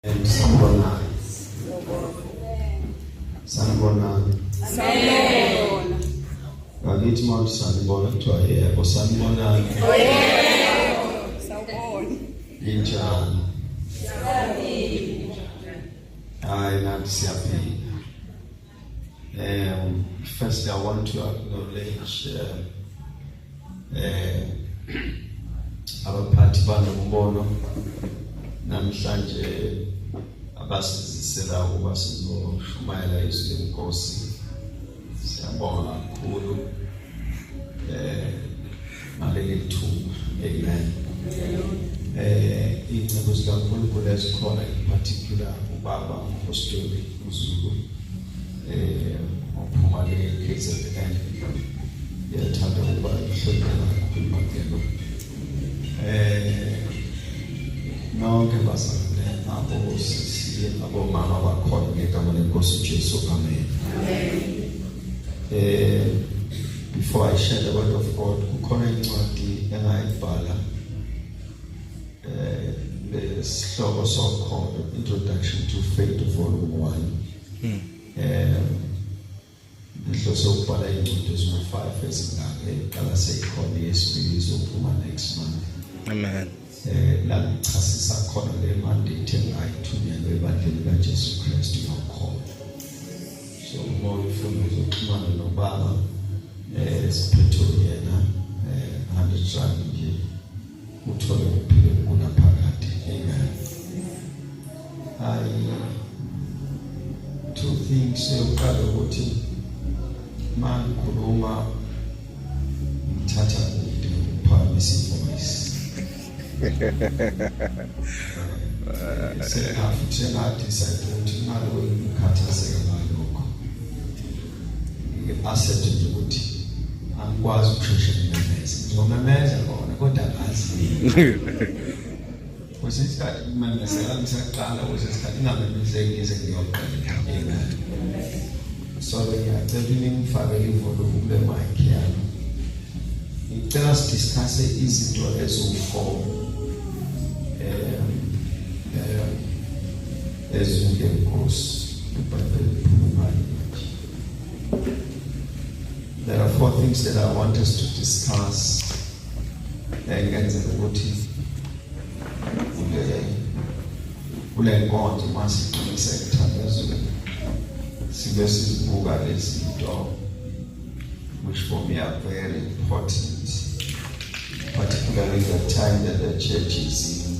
And sanibonani. Ngakithi manje sanibona kuthiwa yebo sanibonani. Injani? Hayi nathi siyaphila. First I want to acknowledge abaphathi banombono namhlanje abasizisela ukuba sizoshumayela izwi lenkosi. Siyabonga kakhulu ngaleli thuba. Amen. Ingcebo zikaNkulunkulu ezikhona in particular ubaba apostoli uZulu ophuma le-KZN yathanda ukuba ihloniphe kakhulu makelo nonke basale abo sisi abo mama bakhona ngegama lenkosi uJesu. Amen. Before I share the word of God, kukhona incwadi engayibhala lesihloko sokholo, Introduction to Faith Volume 1. Ngihlose ukubhala incwadi ezingu-5 ezingake eqala seyikhona yesibili izophuma next month. Amen. La ngichasisa khona le mandate engayithunyelwe ebandleni kaJesu Kristu yokholo. So uma ufuna ukuxhumana nobaba siphetho yena 100 rand nje uthole ukuphila kunaphakade. Amen. Two things yokuqala ukuthi mangikhuluma ngithatha kude uphakamisa ivoice. Sengathi sayikuthi imali wekhathazeka ngalokho. Asset nje ukuthi angikwazi ukusheshe ngimemeze. Ngizomemeza kona kodwa ngazi. Kusesikhathi ngimemezela ngisaqala kusesikhathi ngamemezeki ngize ngiyoqala. Amen. So ngiyacela ngifake ivolume kule mic yami. Ngicela sidiscuss izinto eziwu-4 ezingenkosi eBhayibhelini likhuluma. There are 4 things that I want us to discuss. Ngenzela ukuthi kule nkonzo masiqinise ekuthandazweni sibe sizibuka lezi zinto which for me are very important, particularly the time that the church is in.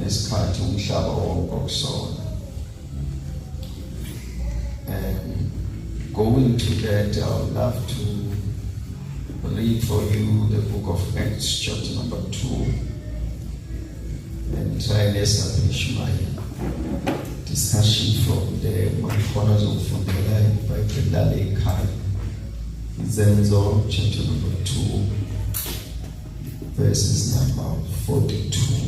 Nesikhathi umhlaba wonke okusona. And going to that, I would love to read for you the book of Acts chapter number 2 and try and establish my discussion from there. My corners of the life by Sandile Zenzo chapter number 2 verses number 42.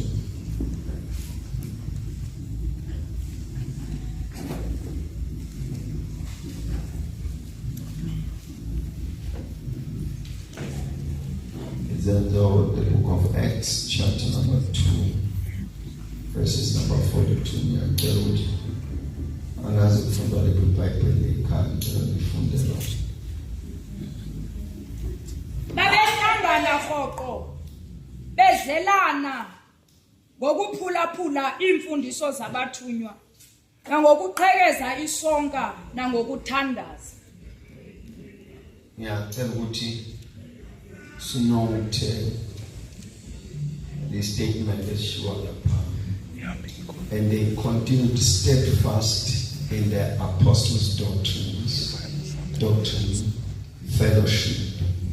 The book of Acts, chapter number 2, verses number 42. Angazi kufunda le Bible ekhaya ngifundela. Babehlangana rhoqo bedlelana ngokuphulaphula imfundiso zabathunywa nangokuqhekeza isonka nangokuthandaza. Ngiyacela ukuthi sinote the statement that she was upon. And they continued steadfast in their apostles' doctrine, fellowship,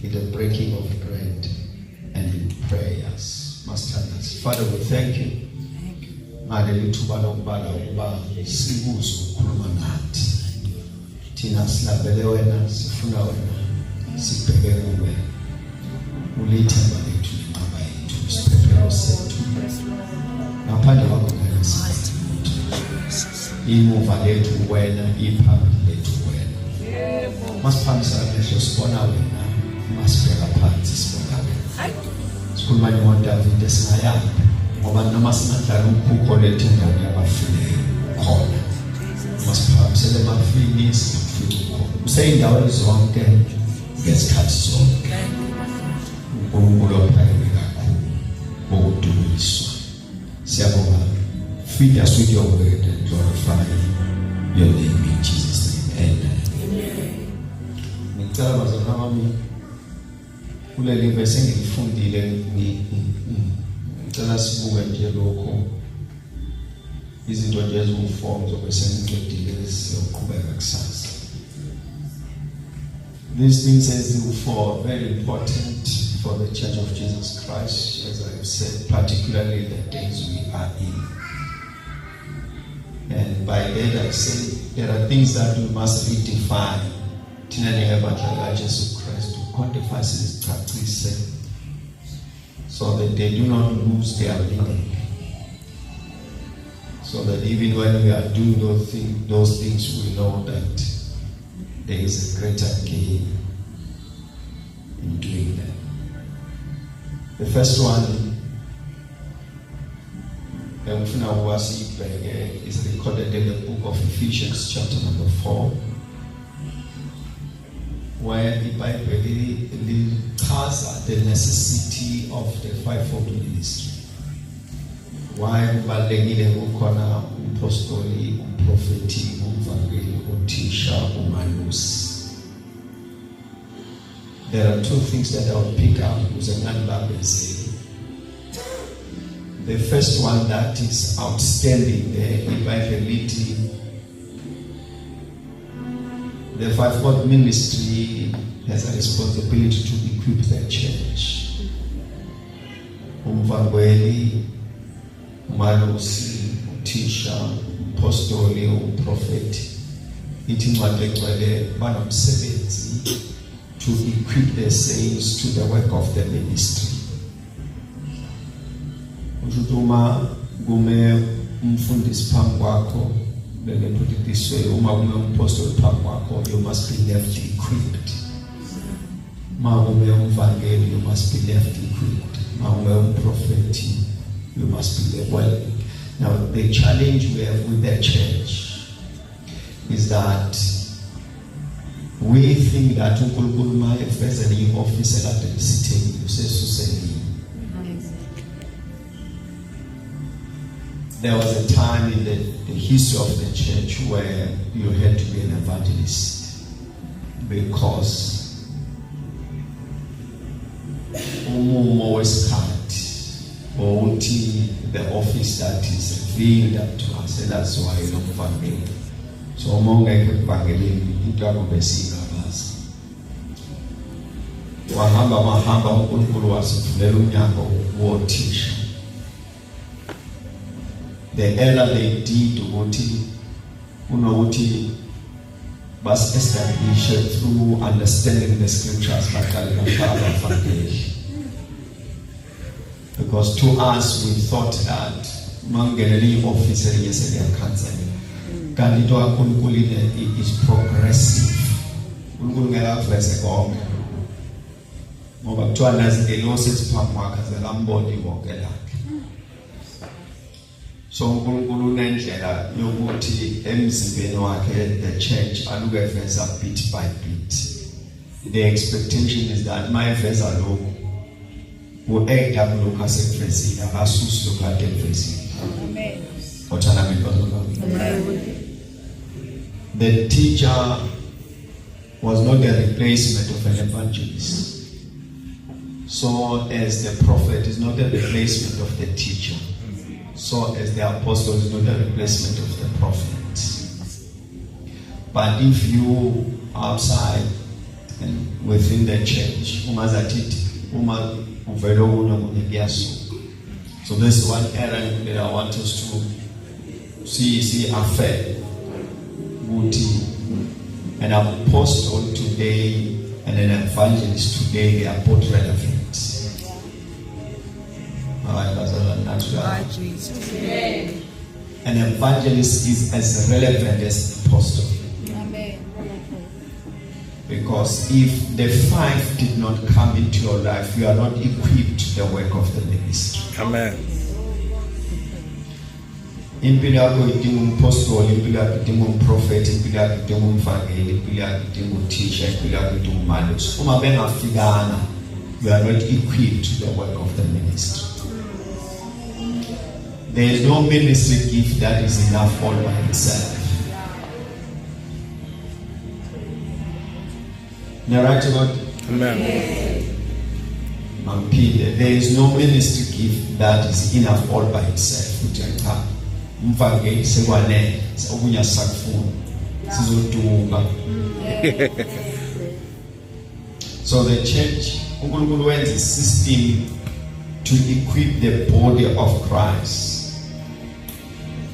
in the breaking of bread, and in prayers. Masters, Father, we thank you. Malelithuba lokubala ukuba sibuzo ukukhuluma nathi. Thina silabele wena, sifuna wena, sibheke kuwe. Ulithemba lethu nenqaba yethu, isiphepelo sethu. Ngaphandle kwakho ngeke imuva lethu wena, iphambili lethu wena. Masiphamisa amehlo sibona wena, masibheka phansi sibona wena. Sikhuluma ngoDavide singayaphi ngoba noma singadlala umkhukho lethe endaweni yabafileyo khona masiphakamisele emafini sifike khona useyindawo zonke ngesikhathi sonke uNkulunkulu ophakeme kakhulu ngokudumiswa siyabonga feed us with your word and glorify your name in Jesus name amen. Ngicela bazalwane bami kuleli verse engilifundile ngicela sibuke nje lokho izinto nje eziwu4 zobe sengiqedile siyoqhubeka kusasa. These things as for very important for the Church of Jesus Christ, as I have said, particularly the days we are in. And by that I say there are things that we must redefine. Jesus Christ to quantify this practice so that they do not lose their meaning. So that even when we are doing those things, we know that there is a greater gain in doing them. The first one is recorded in the book of Ephesians chapter number 4, where the Bible has the necessity of the fivefold ministry. Why ubalulekile ukukhona umpostoli, umprofeti, umvangeli, uthisha, umalusi. There are two things that I will pick up. The first one that is outstanding, the fivefold ministry has a responsibility to equip the church. Umvangeli, umalusi, uthisha, umpostoli, umprofeti. Ithi incwadi egcwele banomsebenzi to equip the saints to the work of the ministry. Uma gume umfundisi phambi kwakho, let me put it this way, uma gume umpostoli phambi kwakho, you must be left equipped. Uma gume umvangeli, you must be left equipped. Uma gume umprofeti, you must be left well. Now the challenge we have with the church is that we think that uNkulunkulu ma efeza le office elade lisitheni usesuseni. There was a time in the history of the church where you had to be an evangelist because umumo wesikhathi or the office that is revealed up to us, and that's why you don't evangelize. So ungeke evangelini into akobesingabazi. Wahamba uNkulunkulu wasivulela umnyango wothisha. The error they did unokuthi was established through understanding the scriptures because to us we thought that mangeneli officer yeseyakanzani kanti to uNkulunkulu is progressive. uNkulunkulu ngekaveze konke ngoba kuthiwa nazi elosethi phambi kwakhe zelamboni wonke lakhe. So uNkulunkulu unendlela yokuthi emzimbeni wakhe the church aluke eveza bit by bit. The expectation is that my eveza lokho ueda kulokho asekufezile akasusi lokho ade efezile. Amen. Amen. The teacher was not the replacement of an evangelist. So as the prophet is not the replacement of the teacher. So as the apostle is not the replacement of the prophet. But if you outside and within the church, so this is one errand that I want us to see affair. An apostle today and an evangelist today, they are both relevant. An evangelist is as relevant as an apostle. Amen. Because if the five did not come into your life, you are not equipped to the work of the ministry. Amen. impilo yakho idinga umpostoli, impilo yakho idinga umprofeti, impilo yakho idinga umvangeli, impilo yakho idinga uthisha, impilo yakho idinga umalusi. Uma bengafikanga, you are not equipped to the work of the ministry. There is no ministry gift that is enough all by itself. You're right about it? Amen. There is no ministry gift that is enough all by itself. So the church wants a system to equip the body of Christ.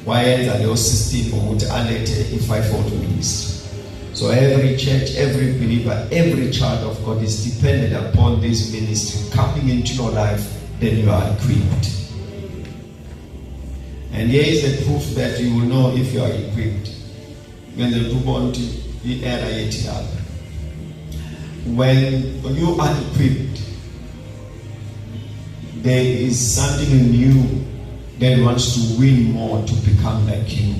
Why is there a system would alert a fivefold ministry? So every church, every believer, every child of God is dependent upon this ministry coming into your life, then you are equipped. And here is the proof that you will know if you are equipped. When you are equipped, there is something new that wants to win more to become like you.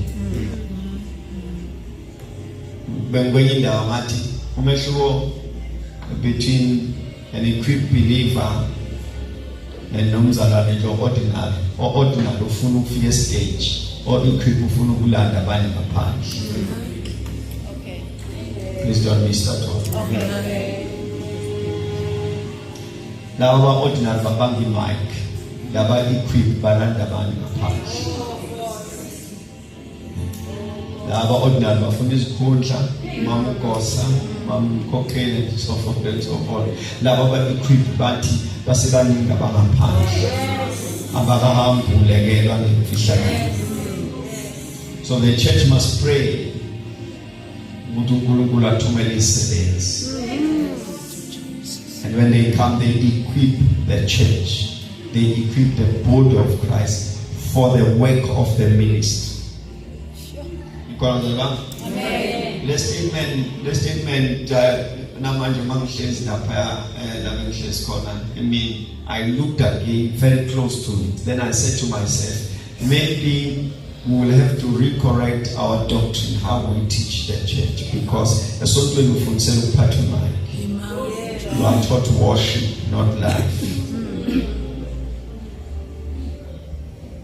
Between an equipped believer and nomzalwane ordinary or ordinary ufuna ukufika stage or equipped ufuna ukulanda abanye ngaphandle. Okay. Please don't miss that one. Okay. Laba ordinary babangi mic, laba equipped balanda abanye ngaphandle. Laba ordinary bafuna izikhundla, mamukosa, mamukhokhele, so forth and so on. Laba ba-equipped bathi basebaningi abangaphandle abakahambulekelwa ngemfihlakalo. So the church must pray ukuthi uNkulunkulu athumele isisebenzi. And when they come, they equip the church, they equip the body of Christ for the work of the ministry. Amen. Le statement namanje mangihlezi lapha la ngihlezi khona. I looked again very close to it. Then I said to myself, maybe we will have to recorrect our doctrine, how we teach the church, because the software we fundisela ukuphatha imali. You are taught worship, not life.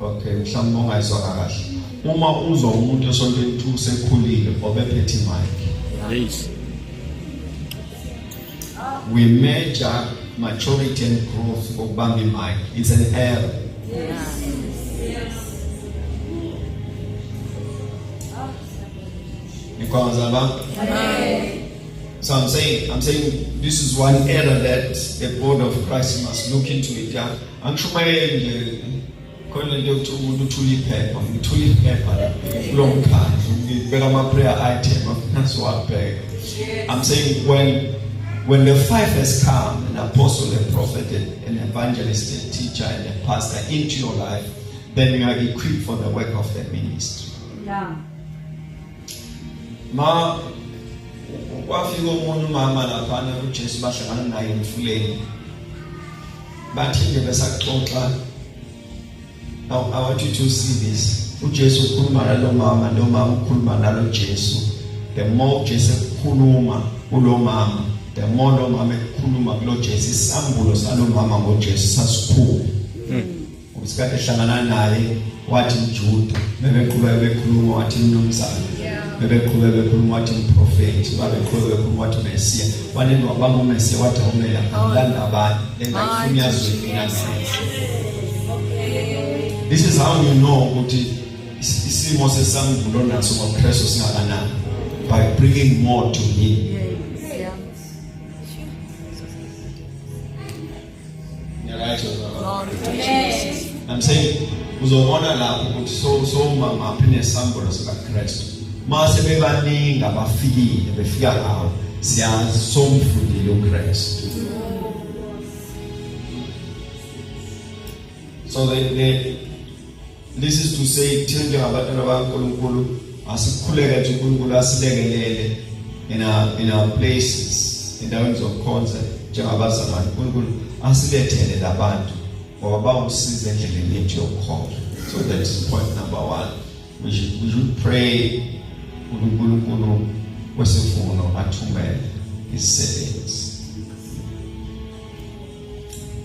Okay, mhlawumbe ungayizwanga kahle. Uma uzwa umuntu esontweni 2 sekhulile obephethe imali. Yes. We measure maturity and growth for Bambi Mike. It's an error. So I'm saying this is one error that the body of Christ must look into it. I'm sure prayer item. I'm saying when the five has come, an apostle, a prophet, an evangelist, a teacher, and a pastor into your life, then you are equipped for the work of the ministry. Yeah. Ma wafika umuntu mama laphana uJesu bahlangana naye emfuleni. Bathinde besaxoxa. Now I want you to see this. uJesu ukhuluma nalo mama, lo mama ukhuluma nalo Jesu. The more Jesu ukhuluma kulo mama, the more lo mama ekhuluma kulo Jesu, isambulo salo mama ngoJesu sasikhulu. Usikade hlangana naye wathi uJuda, bebeqhubeka bekhuluma wathi umnumzana. Bebeqhubeka bekhuluma wathi umprofeti, bebeqhubeka bekhuluma wathi Mesiya. Wanendo wabanga uMesiya wathi awumela ngilanda abantu, lengayifunyazwe mina. This is how you know ukuthi isimo sesambulo naso ngoKristu singakanani, by bringing more to him. I'm saying uzobona lapho ukuthi so mama aphine sambulo sikaKristu. Mase bebaningi abafikile befika ngawo siyazi somfundile uKristu. So this is to say thina abantu abaNkulunkulu asikhuleke nje uNkulunkulu asilekelele in our places, endaweni zokukhonza njengabazalwane. uNkulunkulu asilethele labantu ngoba bawusiza endleleni yethu yokukhonza. So that's point number 1. we should pray uNkulunkulu wesivuno athumele isisebenzi.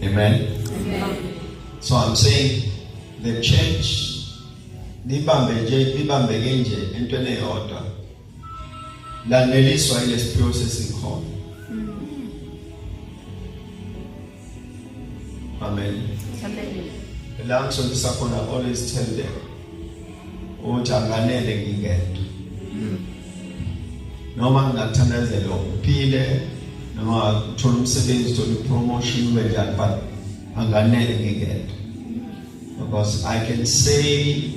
Amen. Amen. So I'm saying the church libambeke nje entweni eyodwa laneliswa ile process ikhona. Amen. Amen. La ngisondisa khona always tell them ukuthi anganele ngingedwa. Noma ngingathandazela uphile noma uthola umsebenzi uthola promotion wenjani but anganele ngingedwa. Because I can say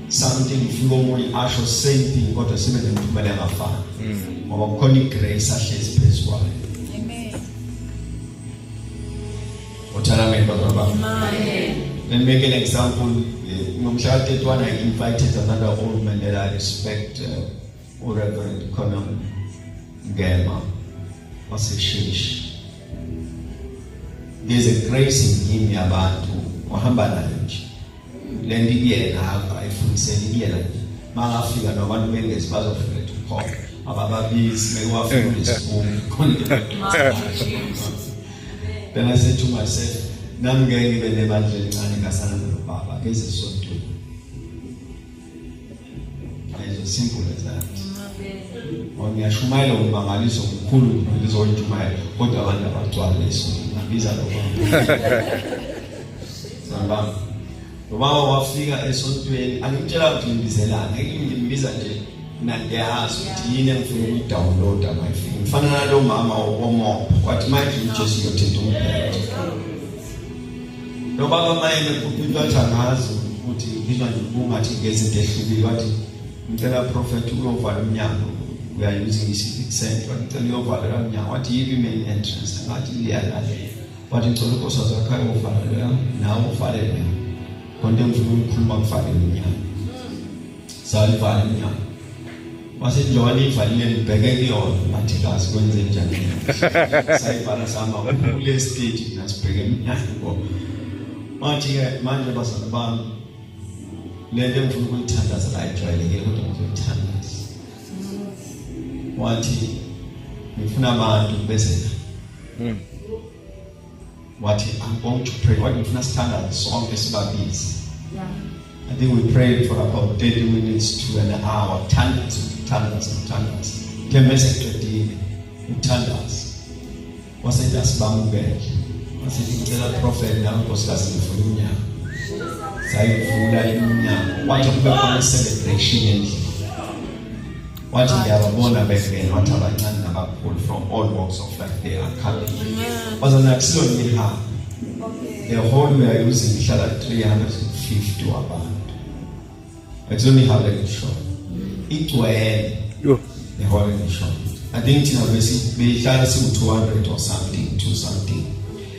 something if omunye asho same thing kodwa sibe nemphumela engafani. Ngoba kukhona igrace ahlezi phezu kwayo. Amen. Amen. Amen. Let me make an example. Ngomhla 31 I invited another old man that I respect, Reverend Conor Ngema. Waseshish. There's a grace in him yabantu wahamba nayo nje. Lendi kuyena ayifundiseni kuyena nje. Mangafika nabantu bengezi bazofika to abababizi mewafundisa khona. Then I said to myself, nami ngeke ngibe nebandla elincane ngasana nobaba ezisontweni. It's as simple as that. Ngiyashumayela umangaliso omkhulu ngizoyishumayela kodwa abantu abagcwala esontweni nabiza lo baba. Ubaba wafika esontweni angimtshela ukuthi ngibizelana ngimbiza nje nangiyazi ukuthi yini engifuna ukuyidownload amafilm. Ngifana nalo mama omo wathi manje uJesu yothetha umphetho. Lo baba mayene kuphinda ngazi ukuthi ngizwa nje kungathi ngezinto ehlukile wathi ngicela prophet uyovala umnyango we are using civic center ngicela uyovala umnyango wathi yipi main entrance ngathi liyala wathi ngicela ukosa zakhe uvala nawe uvale la konke ngifuna ukukhuluma ngifale umnyango salivala umnyango wase njalo ivalile libheke kuyona bathi kazi kwenze njani sayivala sama kule stage nasibheke umnyango wathi ke manje bazana bami lento ngifuna ukuyithandaza la ijwayelekile kodwa ngizothandaza wathi ngifuna abantu bese wathi I'm going to pray wathi ngifuna sithandaze sonke sibabizi. I think we prayed for about 30 minutes to an hour. Tandas. Kemese kuthiwe uthandaza. Wasethi asibamukele. Wasethi ngicela prophet nawe nkosikazi ngifuna umnyango. Sayivula iminyango. Wathi kube khona celebration endlini. Wathi ngiyababona bengena wathi abancane nabakhulu from all walks of life they are coming. Wazana kusilona ihamba. The whole we are using ihlala 350 abantu. It's only how they show. It were the whole show. I think it's behlala 200 or something, 2 something.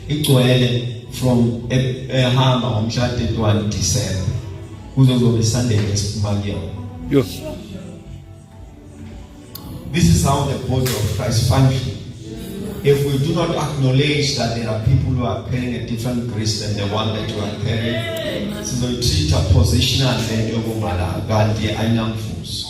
It were from a hamba ngomhla 31 December. Kuzobe Sunday eSimango. This is how the body of Christ functions. If we do not acknowledge that there are people who are carrying a different grace than the one that you are carrying, so we treat a position and then you go mala ganti ayamfuso.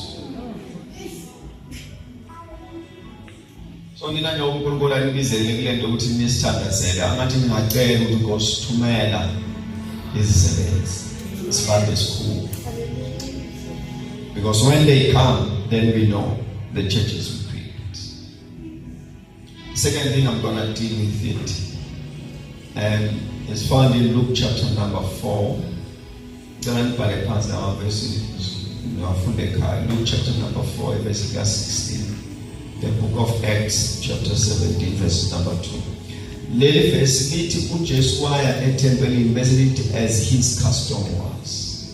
So ngina nje uNkulunkulu anibizele kule nto ukuthi nisithandazele angathi ngingacela ukuthi Nkosi thumela izisebenzi sifande school. Because when they come, then we know the church is complete. Second thing I'm going to deal with it, and it's found in Luke chapter number 4. Luke chapter number 4, verse 16. The book of Acts chapter 17, verse number 2. Leli verse lithi uJesu waya etempelini bese lithi as his custom was.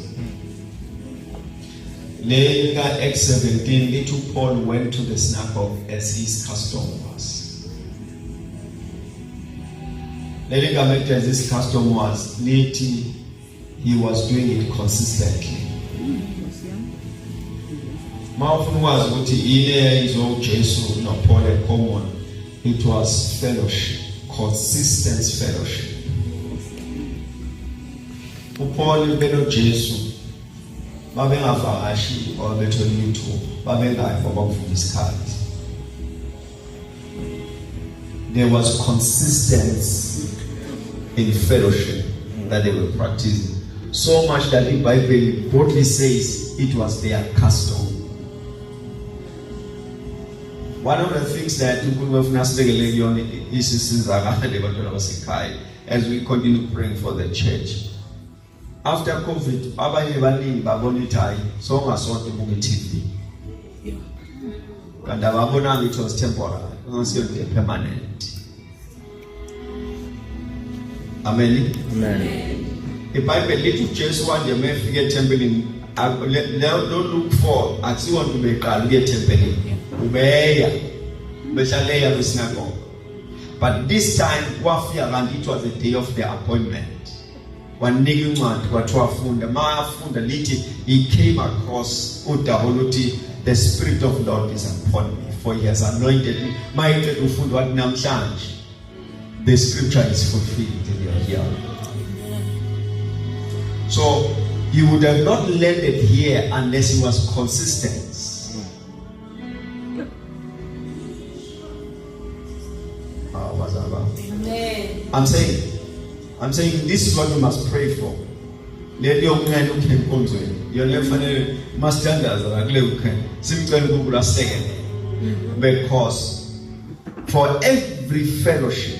Leli ka Acts 17 lithi Paul went to the synagogue as his custom was. Leli ka as his custom was lithi he was doing it consistently. Mawufuna ukwazi ukuthi ile izo Jesu no Paul common, it was fellowship, consistent fellowship. UPaul beno Jesu babengavakashi or bethole YouTube babengayi ngoba kuvula isikhathi. There was consistency in fellowship that they were practicing. So much that the Bible boldly says it was their custom. One of the things that as we continue praying for the church. After COVID, so TV. And it was temporary, it was permanent. Amen. Amen. The Bible little just one you may forget temple in don't look for as you want to make a temple. But this time, it was the day of the appointment. When he came across the Spirit of the Lord is upon me, for he has anointed me. The scripture is fulfilled in your hearing. So he would have not landed here unless he was consistent. I'm saying this is what you must pray for. Let your man who can come to it. Your left must stand as a simple second. Because for every fellowship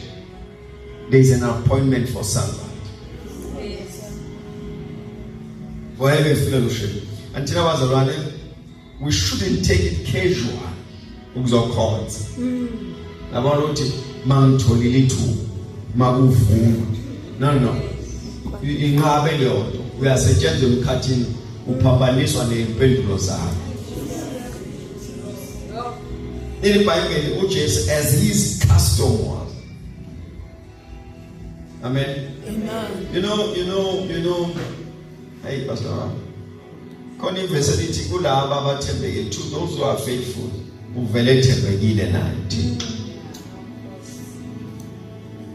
there is an appointment for somebody. For every fellowship. Until I was around, we shouldn't take it casual. No. We are suggesting cutting upambaniswa neimpendulo zakhe. In the Bible, uJesu as his custom was. Amen. Amen. You know. Hey, Pastor. Conversely, kulaba abathembeke to those who are faithful, uvele thembekile nathi.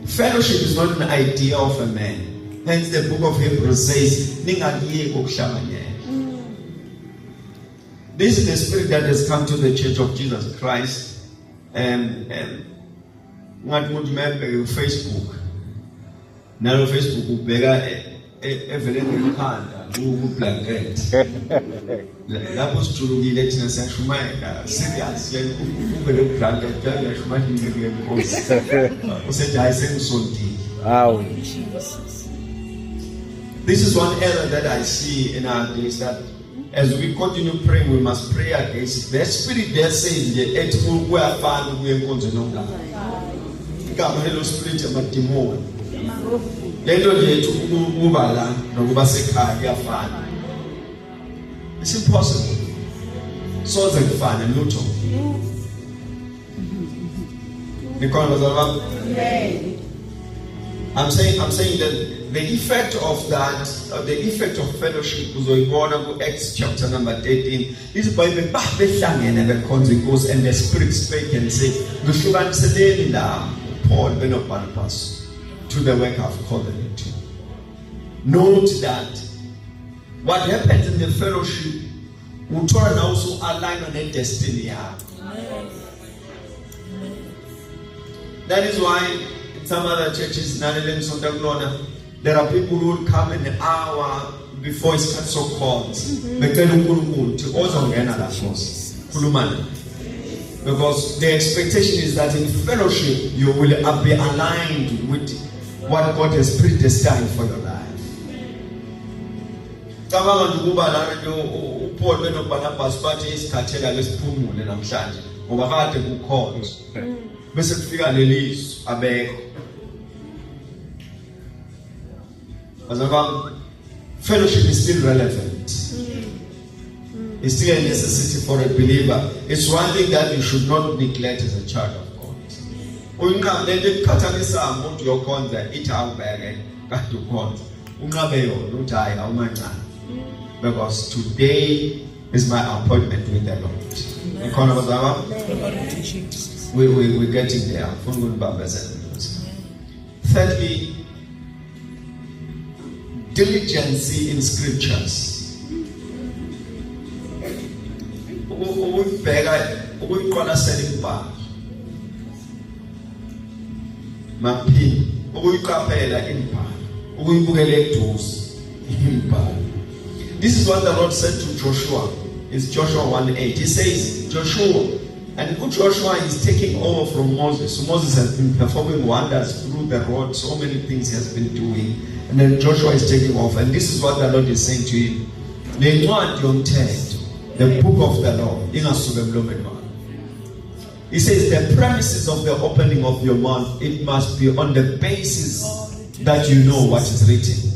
Fellowship is not an idea of a man. Hence the book of Hebrews says, this is the spirit that has come to the church of Jesus Christ. What would remember Facebook? Now Facebook blanket. That was true. We let us serious. This is one error that I see in our days, that as we continue praying, we must pray against the spirit that says the we are found we are continuing. Hello spirit of demon. It's impossible. So the fun and Luto. I'm saying that the effect of that, the effect of fellowship was in Acts chapter number 13. This Bible and the Spirit spake and said, Paul Ben of Barnabas to the work I've called them to. Note that what happens in the fellowship will turn also align on their destiny. That is why in some other churches, there are people who will come an hour before it's so called. Because the expectation is that in fellowship you will be aligned with what God has predestined for your life. Paul beno Barnabas bathi isikhathela lesiphumule namhlanje ngoba kade kukhona bese kufika lelizwi abekho. Azaba fellowship is still relevant. It's still a necessity for a believer. It's one thing that you should not neglect as a child of God. Unqabe lekhathalisa umuntu yokhonza ithi awubeke kade ukhonza. Unqabe yona uthi hayi awumancane. Because today is my appointment with the Lord. We're getting there. Thirdly, diligence in scriptures. ukubheka ukuyiqwalasela impahla maphini ukuyiqaphela impahla ukuyibukela eduze impahla. This is what the Lord said to Joshua. It's Joshua 1:8. He says, Joshua, and Joshua is taking over from Moses. So Moses has been performing wonders through the road, so many things he has been doing. And then Joshua is taking off. And this is what the Lord is saying to him. The book of the law. He says the premises of the opening of your mouth, it must be on the basis that you know what is written.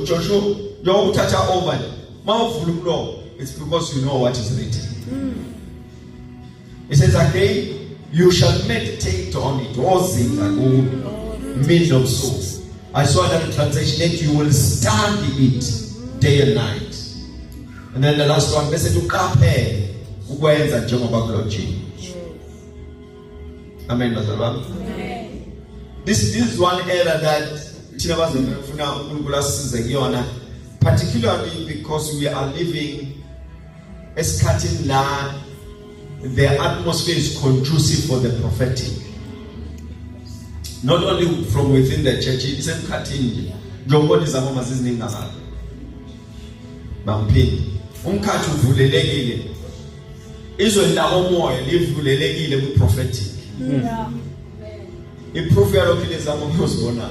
Joshua, it's because you know what is written. He says again, you shall meditate on it. I saw that translation that you will study it day and night. And then the last one, they said to compare ukwenza njengoba kulotshini. Amen. This is one area that particularly because we are living esikhathini la the atmosphere is conducive for the prophetic. Not only from within the church, it's esikhathini njengoba izangoma ziziningi ngakho. Bamphini umkhathi uvulelekile izwe la omoya livulelekile ku prophetic. Iproof yalokho lezangoma uyozibona.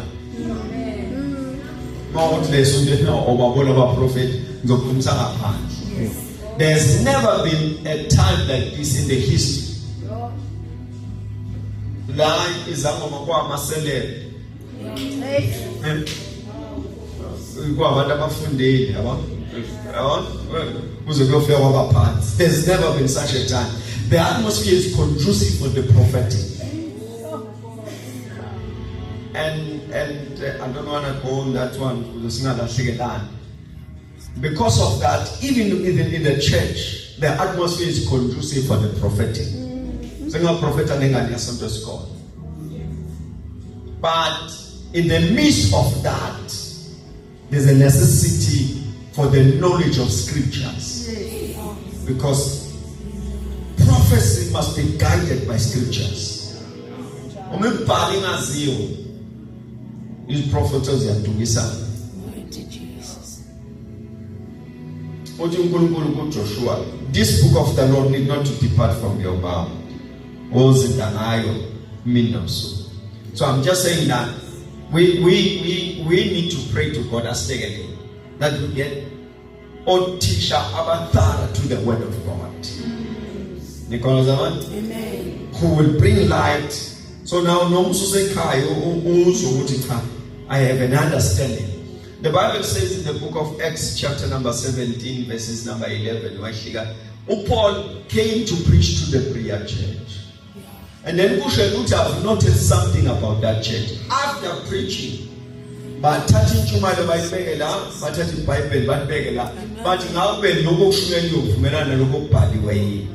There's never been a time like this in the history. Life is a there's never been such a time. The atmosphere is conducive for the prophetic. And I don't want to go on that one because of that, even in the church, the atmosphere is conducive for the prophetic. But in the midst of that, there's a necessity for the knowledge of scriptures, because prophecy must be guided by scriptures. His prophet tells you to listen. Joshua, this book of the Lord need not to depart from your mouth. So I'm just saying that we need to pray to God as again that we get all teacher avatar to the word of God. Amen. Who will bring light. So now I have an understanding. The Bible says in the book of Acts chapter number 17 verses number 11, Paul came to preach to the Berean church. And then Bushel would have noticed something about that church. After preaching, but touching to my Bible, but touching Bible, but beggar, but now when no book should you from another local party way.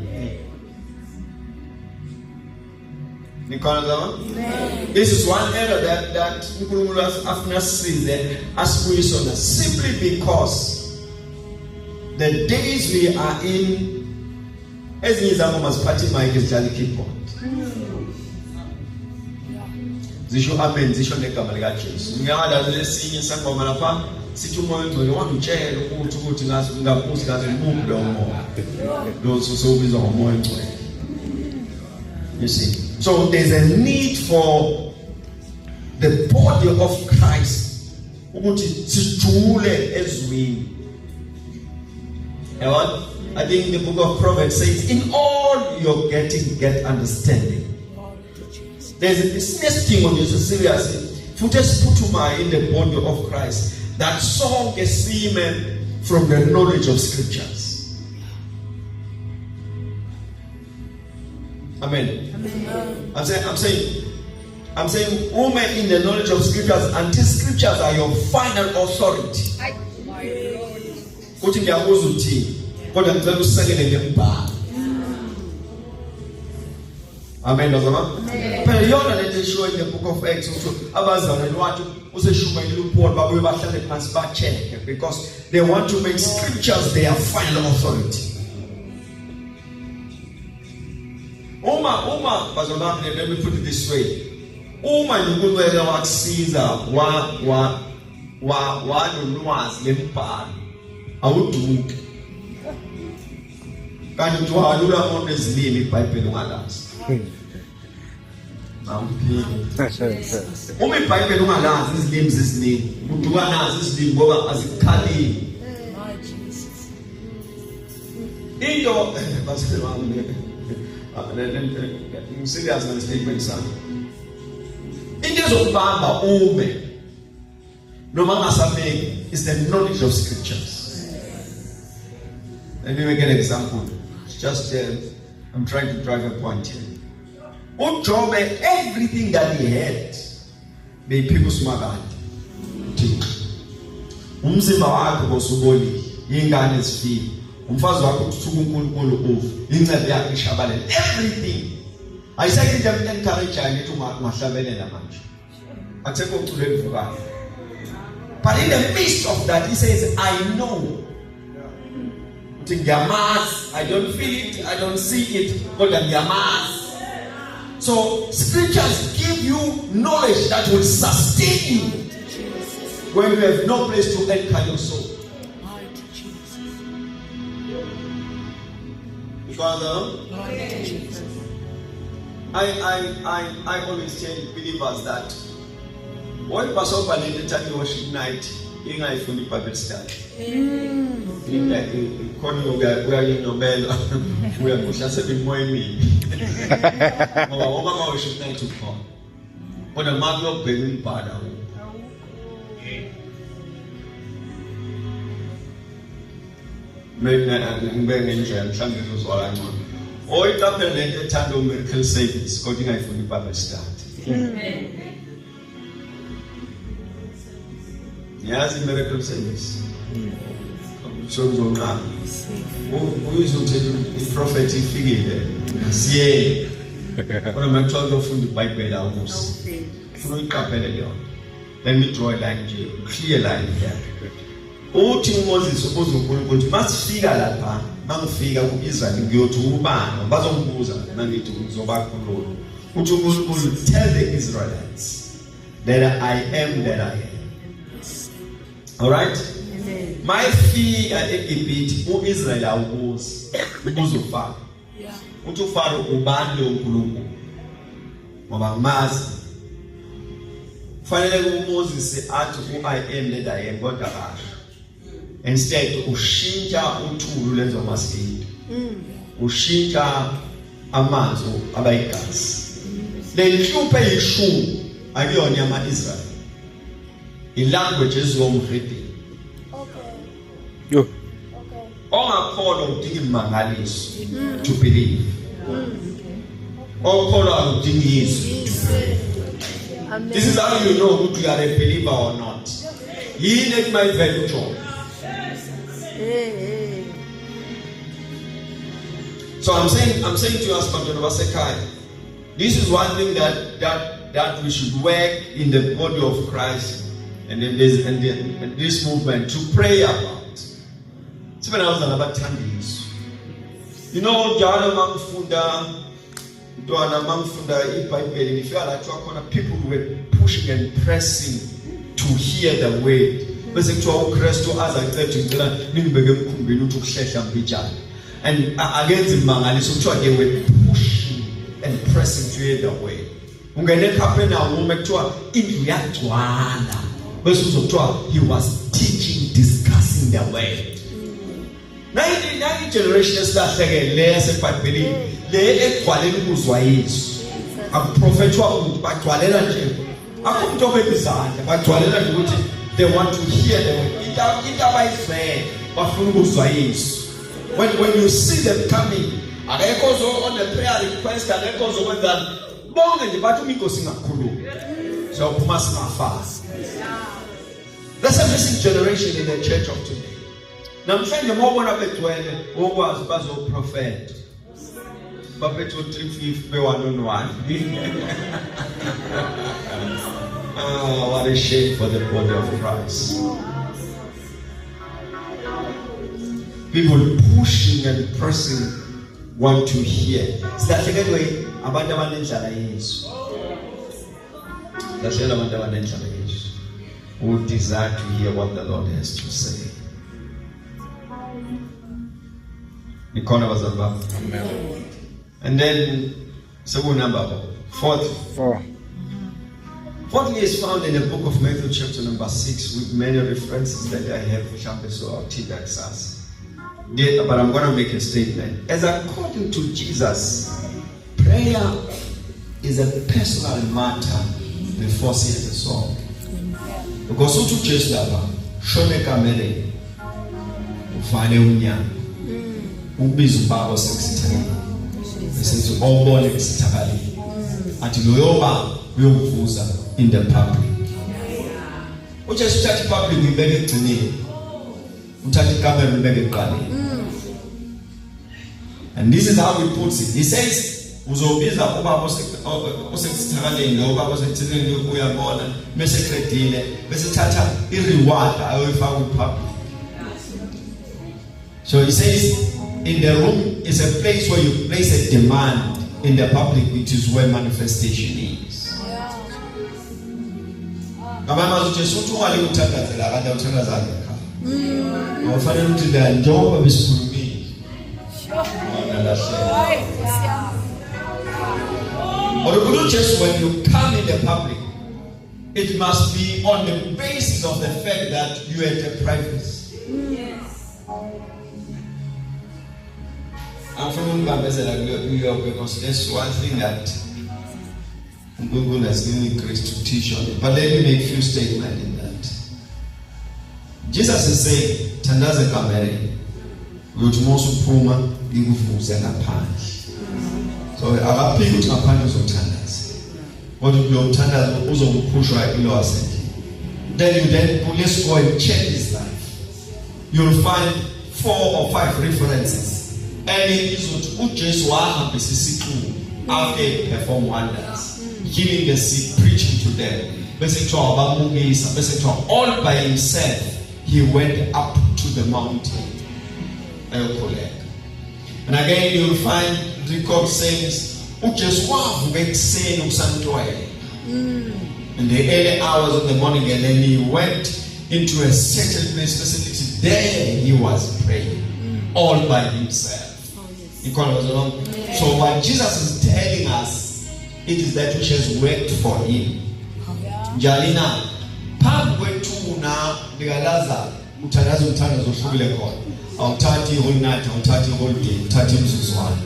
This is one error that Afna sees as we saw, simply because the days we are in, as Nizama's party mic is Jali Kipot. Zisho amen, zisho nekamaligaches. Nyada lesi sangwa malapa, situ moment we want to chair to nas ngapusi kaze move down more. Those who so busy on more. You see. So there's a need for the body of Christ as we. I think the book of Proverbs says, in all you're getting, get understanding. There's a business thing on you, so seriously. If just put in the body of Christ, that song is semen from the knowledge of scriptures. Amen. Amen. I'm saying, women in the knowledge of scriptures, until scriptures are your final authority. Amen. But you let it show in the book of Acts. because they want to make scriptures their final authority. Let me put it this way. Uma ngikulwela wakusiza wa nolwazi lempalo awuduki kanti uthwalula umuntu ezilimi iBhayibheli ungalazi. Uma iBhayibheli ungalazi izilimi ziziningi uduka nazo izilimi ngoba azikukhalimi. Into basilwami serious na statement sami. Into ezokubamba ume noma ngasameki is the knowledge of scriptures. Let me make an example. Just I'm trying to drive a point here. Job, everything that he had, may people smile. Umzimba wakhe bosuboli, ingane zifile. Umfazi wakhe uthuka uNkulunkulu ufu, incebe yakhe ishabalele. Everything. Ayisayike nje abantu encourage ukuthi ungahlabelela manje. Aksekho uculo elivukayo. But in the midst of that, he says, I know. I don't feel it, I don't see it, but so scriptures give you knowledge that will sustain you when you have no place to anchor your soul. Because I always tell believers that when Pastor Palette tell you worship night, you know if you Bible study. We are in Nobel. We are just a bit more me. Oh, worship night to come. But the man of Benin Pada. Maybe I'm begging you and something was all I want. Oh, it happened at the time of miracle savings, quoting I for the Bible start. Yes, the miracle savings. So, who is the prophetic figure there? See, what am I talking from the Bible almost? Let me draw a line here, clear line here. All things Moses supposed to must figure that part. Man figure who Israel go to Uban, Bazon Buza, Nani to Zobak Road. Who will tell the Israelites that I am that I am. Alright? My fee at Egypt, who Israel was Buzofa. Utu Faro Ubando Kulumbu. Maz. Finally, Moses said, who I am that I am, God the Ash. Instead, ushinja uthulu lenzo masidi. Ushinja amanzo abayikazi. Lenhluphe yishu akuyona ama-Israel. I-language ezomhidi. Okay. Ongakholwa udinga imangaliso to believe. Ongakholwa udinga izwi to believe. This is how you know whether you are a believer or not. Yini ekumele ujonge. So I'm saying to us, this is one thing that we should work in the body of Christ and in this movement to pray about. You know, people were pushing and pressing to hear the word. And against the Mangali, so they were pushing and pressing to hear the word. He was teaching, discussing the word. 90 generations that they want to hear the word. When you see them coming, on the prayer request and echoes over that, so fast. That's a missing generation in the church of today. Now I'm saying the more one of it when who was Basil prophet. But it will 3 5 1 1. Oh, what a shame for the body of Christ. People pushing and pressing want to hear. That's the way abantu abanendlala yesu. That's the abantu abanendlala yesu. Who desire to hear what the Lord has to say. Amen. And then second number 4. Fourthly is found in the book of Matthew chapter number 6 with many references that I have so I'll take that as. But I'm going to make a statement. As according to Jesus, prayer is a personal matter before sin is solved. Because who to chase that? Shone kamere. Ufane unya. Ubizu babo sexitani. Listen to all born exitani. Ati loyoba uyokufuza in the public. Which is church public we beg it to me. Church camera we beg it to. And this is how he puts it. He says, uzobiza ubaba osexitani nobaba osexitani uyabona bese credile bese thatha ireward ayifaka public. So he says in the room is a place where you place a demand, in the public which is where manifestation is. Kama Jesu tu alikutangazela baada utangaza ngaka. Wafanya mtu ndio njoba bisikulumi. Or just when you come in the public, it must be on the basis of the fact that you are the privacy. Yes. I'm from New York because that's one thing that Google has given me grace to teach on it. But let me make a few statements in that. Jesus is saying, Tandaze kamere, uyotumosu puma, igufuze na panje. So abaphi ukuthi ngaphandle uzothandaza. Kodwa uyothandaza uzokuphushwa ilo asethi. Then let's go and check his life. You'll find 4 or 5 references. And it is what Jesus wahambisa isiqu after he performed wonders. Healing the sick, preaching to them. All by himself, he went up to the mountain. And again, you'll find record sayings, in the early hours of the morning, and then he went into a certain place, specifically there he was praying, all by himself. So what Jesus is telling us, it is that which has worked for him. Jalina, pagwetuna nigalaza utanazo utanazo shule kwa. Autati whole night, autati whole day, autati mzuzwani.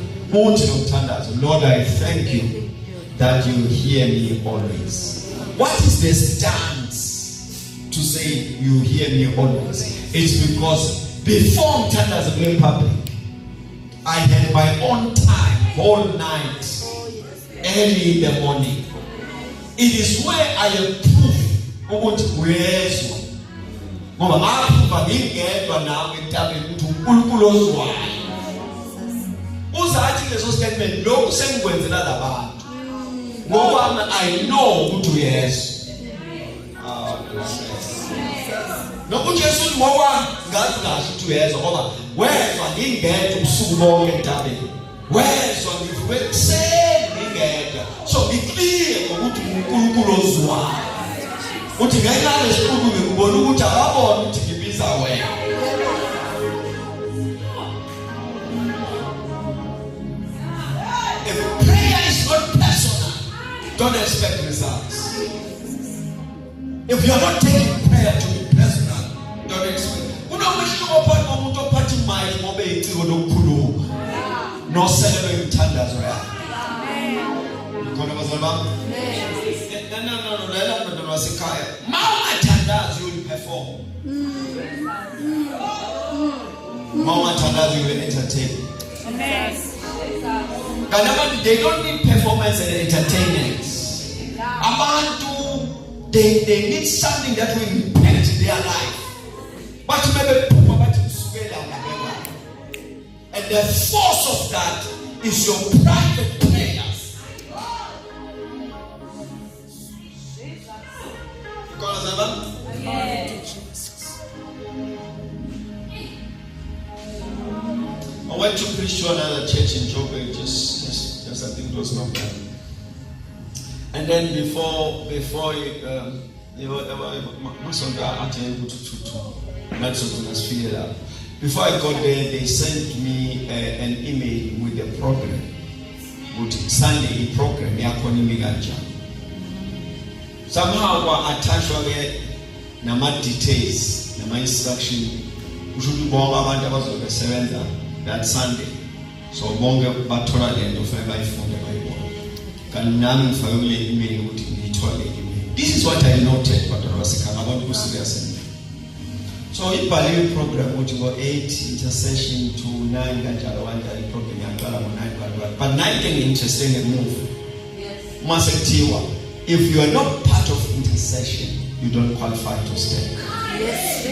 Lord, I thank you that you hear me always. What is the stance to say you hear me always? It's because before Mtanda's going public, I had my own time, whole night, early in the morning. It is where I am proof of what we are. Statement, no I know who to yes. No good Jesus God to yes over. Where's on in get to sumo and tabby? Where's on the same get? So be clear who to Kulkulozwa. What you get now is Kulu to keep his away. If prayer is not personal, don't expect results. If you are not taking prayer to be personal, don't expect. No celebrate Tandas. No. Mama Tandas, you will perform. Mama Tandas, you will entertain. They don't need performance and entertainment. They need something that will impact their life. And the force of that is your private prayers. went to preach to another church in Joburg, just I think it was not bad. And then before I got there, they sent me an email with a program, with Sandile program. Somehow I attached nama details, nama instruction. That Sunday. So bonga batola lendo fa by phone by phone. Can name family email with me toilet. This is what I noted, but I was about to serious. So if Bali program would go 8 intercession to 9 Gajala program but 9 can interesting and move. Yes. Masetiwa. If you are not part of intercession, you don't qualify to stay. Yes.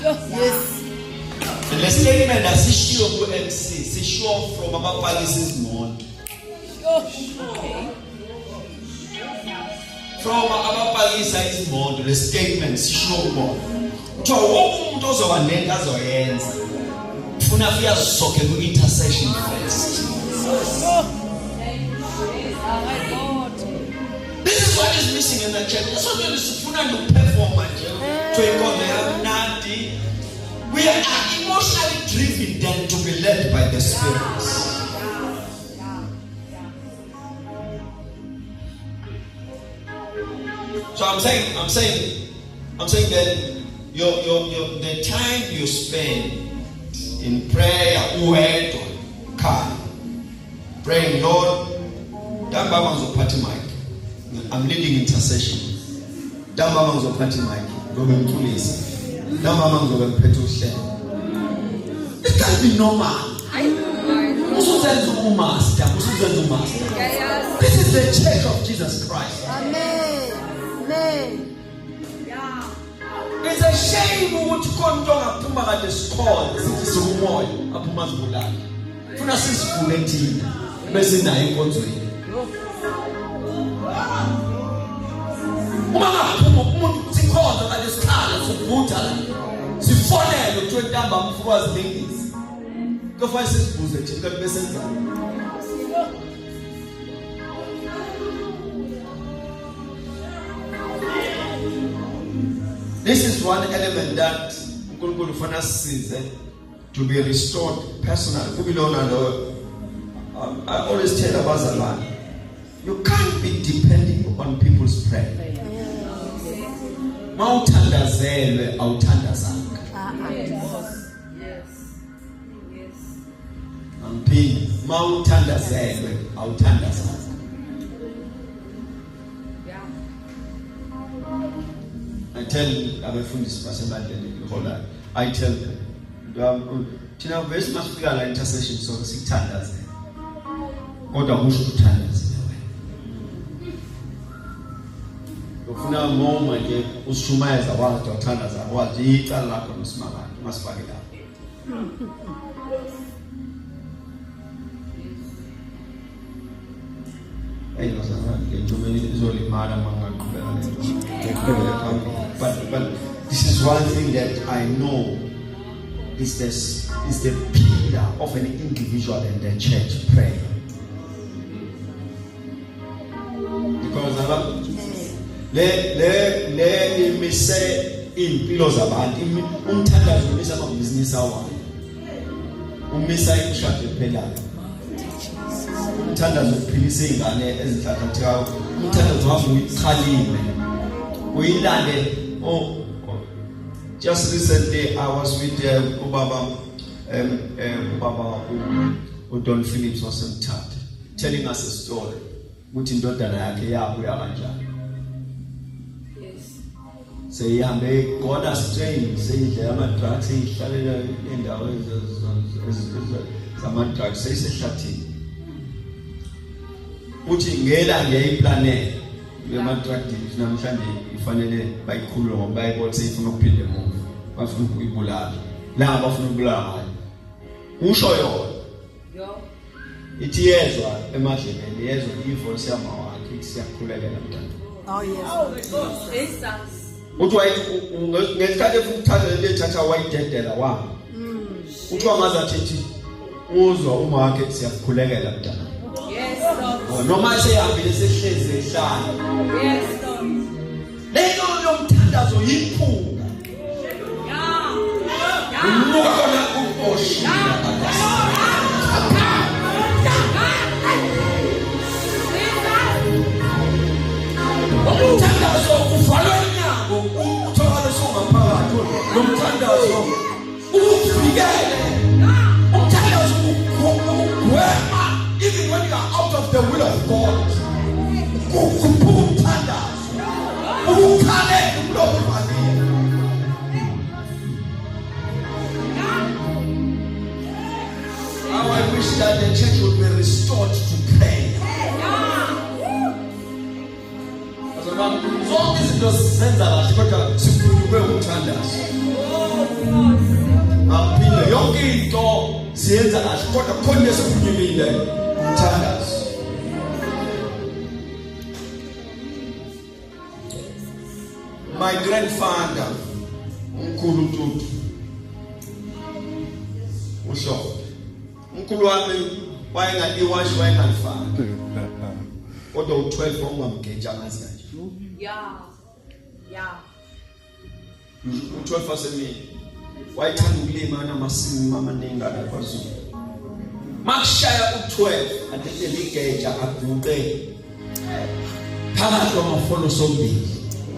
Yes. And the statement that sure to MC, sure from about Palace's mode. From about Palace's mode, the statement sure more. To walk those of our neighbors or ends. Funafia socket with intercession first. This is what is missing in the church. That's what there is to performance. To we are emotionally driven then to be led by the spirits. So I'm saying that the time you spend in prayer, word, praying, Lord, I'm leading intercession. It can't be normal. This is the church of Jesus Christ. Amen. It's a shame we would condone a puma at the score. This is a boy, a puma's bullet. Funasis Fuleti, Messina in country. Si fone lo twenda bamfuwa zingis. Go find six bullets, you can listen to. This is one element that Google Fana sees to be restored personally. I always tell about Zalan, you can't be depending on people's prayer. Mautanda zelwe autanda zaka. Yes. Ampini mautanda zelwe autanda zaka. I tell abefundisi basebandleni ihola. I tell them, thina vesi masifika la intercession so sikuthandaze. Kodwa kusho ukuthandaze. Ufuna moma nje ushumayeza watu wathandaza wathi icala lakho Msimango masifake lapho. But this is one thing that I know is the pillar of an individual in the church prayer. Because le imise impilo zabantu umthandazo umisa amabhizinisi awayo umisa imshado ephelayo umthandazo ukuphilisa izingane ezinhlangathekayo umthandazo wakho uyichalime uyilande. Just recently I was with Ubaba Don Phillips wasemthatha telling us a story ukuthi indodana yakhe yabuya kanjani. Seyihambe gona strain seyidla ama-drugs seyihlalela indawo zama-drugs seyisehlathini uthi ngela ngiyayiplanela lema-drug deals namhlanje ifanele bayikhulule ngoba bayibona seyifuna ukuphinde emuva bafuna ukuyibulala la bafuna ukubulala ngayo usho yona ithi yezwa emadlebeni yezwa ivoice yamawakhe ithi siyakhulekela mntana. Oh yes. Uthi ngesikhathi efuna ukuthatha le thatha wayidedela wami Uthiwa ngaze athi uzwa uma wakhe siyakukhulekela mntana. Yes, Lord. Noma seyihambile sehlezi ehlala. Yes, Lord. Lento yomthandazo yiphunga. Ukhona uboshi. Umthandazo uvalwe inyambo uthola songaphakathi. Lomthandazo uvikele. Umthandazo uwema even when you are out of the will of God. Umthandazo ukhale umlomo wakhe. How I wish that the church would be restored to prayer. Zonke izinto zenza kahle kodwa sikhululwe umthandazo. Aphinde yonke into siyenza kahle kodwa khona esikhululile umthandazo. My grandfather uNkulu Tutu usho uNkulu wami wayengaliwashi wayengalifana kodwa u12 ongamgeja ngazi. Yeah. U12 wasemini wayethanda ukulima namasimu amaningi akwaZulu. Makushaya u12 athethe ligeja aguqe phakathi kwamafolo sombili.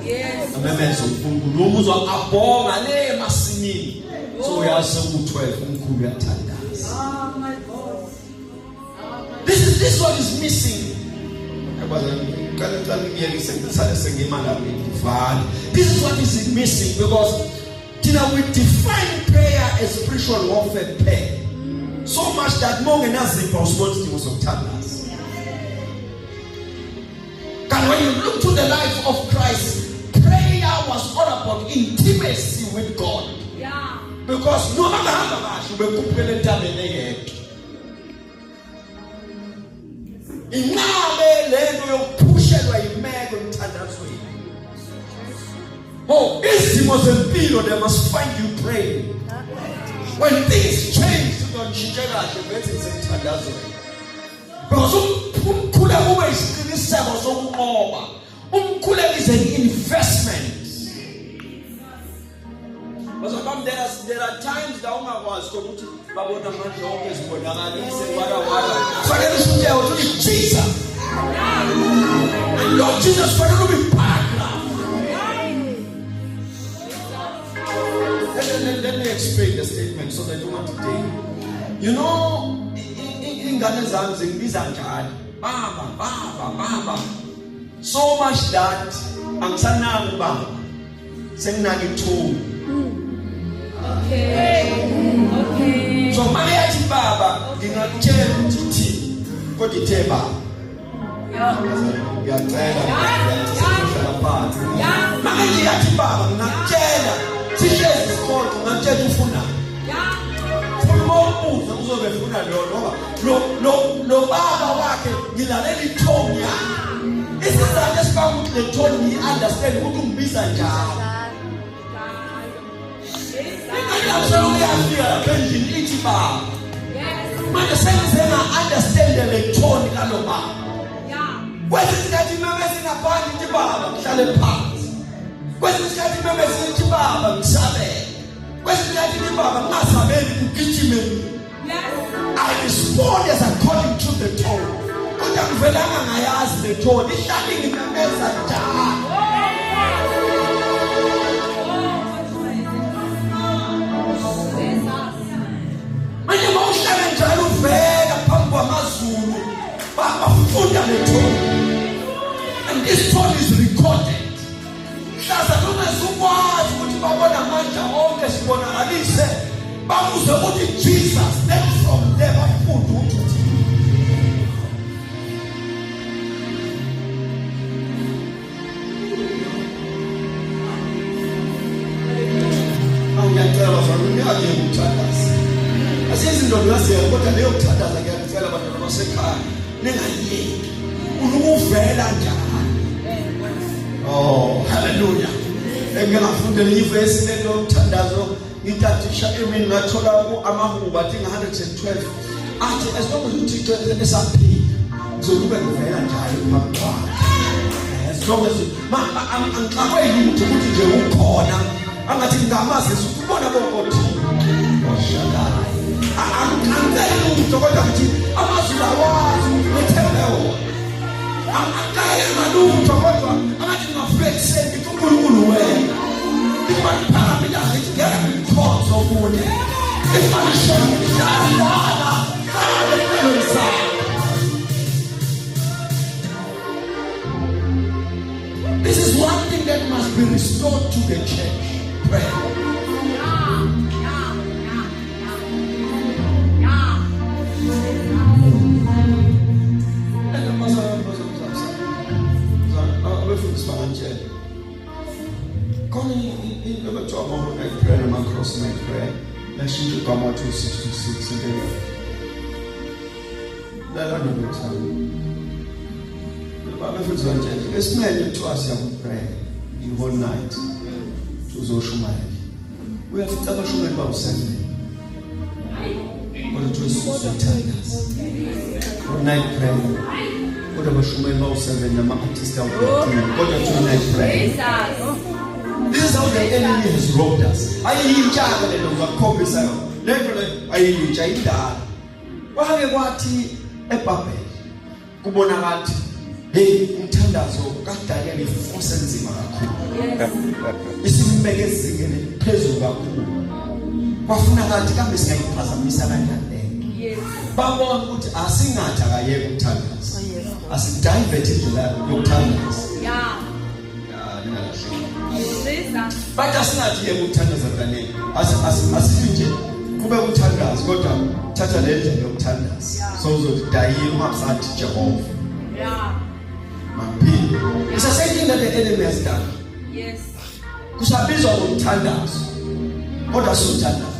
Yes. Amemenza uNkulunkulu umuzwa abonga le masimini. So uyazi u12 uNkulunkulu uyathandaza. Oh my God. This is what is missing. This is what is missing because we define prayer as spiritual warfare prayer. So much that more than us the possibility was of tenderness. And when you look to the life of Christ, prayer was all about intimacy with God. Yeah. Because no matter how much you will ingabe lento yokupushelwa imeko emthandazweni. Oh, izimo zempilo they must find you praying. When things change, don't change kahle bese isemthandazweni. Because umkhuleko kube isiqiniseko sokunqoba. Umkhuleko is an investment. There are times that ungakwazi ukuthi babona manje wonke zibonakalise wala. Fanele ushute uthi Jesus. And Lord Jesus fanele ube partner. Let me explain the statement so that you want to take. You know, ingane zami zingibiza njalo. Baba. So much that angisanaki baba. Senginaki ithuba. Okay. So manje yathi baba ngingakutshela ukuthi kodwa ithe baba. Ngiyacela ngiyacela phansi. Manje yathi baba ngingakutshela sihlezi isikole ngakutshela ufuna. Futhi uzobe ufuna lo baba wakhe ngilalela ithonya. Isizathu esibanga ukuthi le thonya understand ukuthi ungibiza njani. Manje sengizenga understand the tone kalo baba. Kwesikhathi memezi ngaphandle nje baba ngihlale phansi. Kwesikhathi memezi nje baba ngisabele. Kwesikhathi nje baba ngasabeli kugijime. I respond as according to the tone. Kodwa ngivelanga ngayazi le tone ihlale ngimemeza njalo. Manje mawuhlala njalo uvela phambi kwamaZulu bafunda le tone. And this tone is recorded. Hlaza noma sukwazi ukuthi babona manje onke sibonakalise bamuze ukuthi Jesus then from there bafunda ukuthi awuyacela zonke uyaye ukuthandaza. Asizinto ngasiya kodwa leyo kuthandaza ngiyacela abantu basekhaya ningayiyeki ukuvela njalo. Oh hallelujah. Engingafundela ivesi lento yokuthandazo Itatisha emini ngathola amahubo athi 112 athi as long as uThixo esaphila ngizoluka ngivela njalo phambi kwakhe. As long as angixakwe yini ukuthi nje ukhona angathi ngamazi ukubona bonke oshadala. Angicela umuntu kodwa ukuthi amazwi lawazi ngithembe wona. Angicela malutho kodwa angathi ngaflexe uNkulunkulu wena. Paramida ngicela ngikhozo kuye. This is one thing that must be restored to the church. Prayer. Prayer, cross night prayer. Let's shoot come out to 626 and then I don't know time. The Bible says let's make to us young prayer in whole night to Zoshumai. We have to tell Zoshumai about 7. But it was so tenders. Whole night prayer. What about Shumai about 7? The artist out there. What about night prayer? This is how the enemy has robbed us. I ain't charged and overcome myself. Never, I ain't charged. Why what he a puppet? Kubonagati. Hey, Mtandazo, Kataya, the force and Msimango. It's in Megazing and Pezugaku. Wafunagati come is like Pazamisana. Yes. Baba would sing at a year Mtandas. As diverted to that Mtandas. Yeah. But that's not here Mutandas at the name. As Kuba Mutandas, got a Tata legend of Tandas. So the Daim maps at Jehovah. Yeah. It's the same thing that the enemy has done. Yes. Kusabiz of Mutandas. What are Sultanas?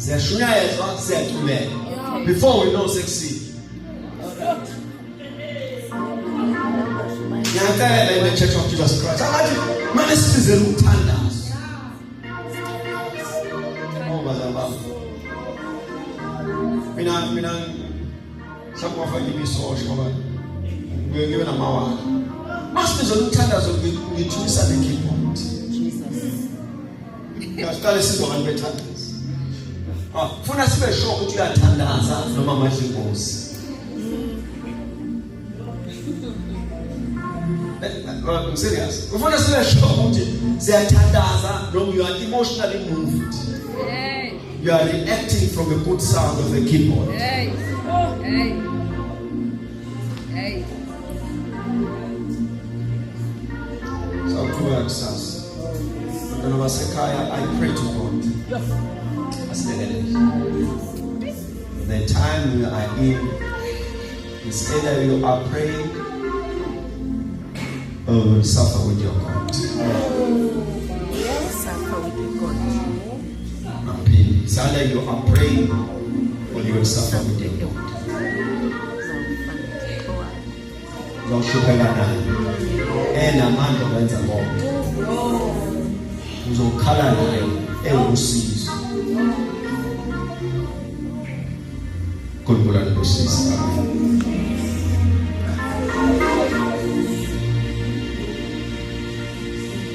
They're Shunya as well, they're to men. Before we don't succeed. In the Church of Jesus Christ. Ministries and Mutandas. Oh, Bazaba. Some of you so sure. We are given a mawa. Masters and Mutandas will be choose at the key point. You have started to go and better. For a special, you are Tandas, no Mamma Jimos. I'm serious. If you show they are tandaza, you are emotionally moved. Hey. You are reacting from the good sound of the keyboard. Hey. Hey. Hey. So to access. I pray to God. The time we are in is either you are praying or you will suffer with your God. Suffer with your God. It's either you are praying or you will suffer with your God. Lord, and a man of the Lord. Who's all color and sees.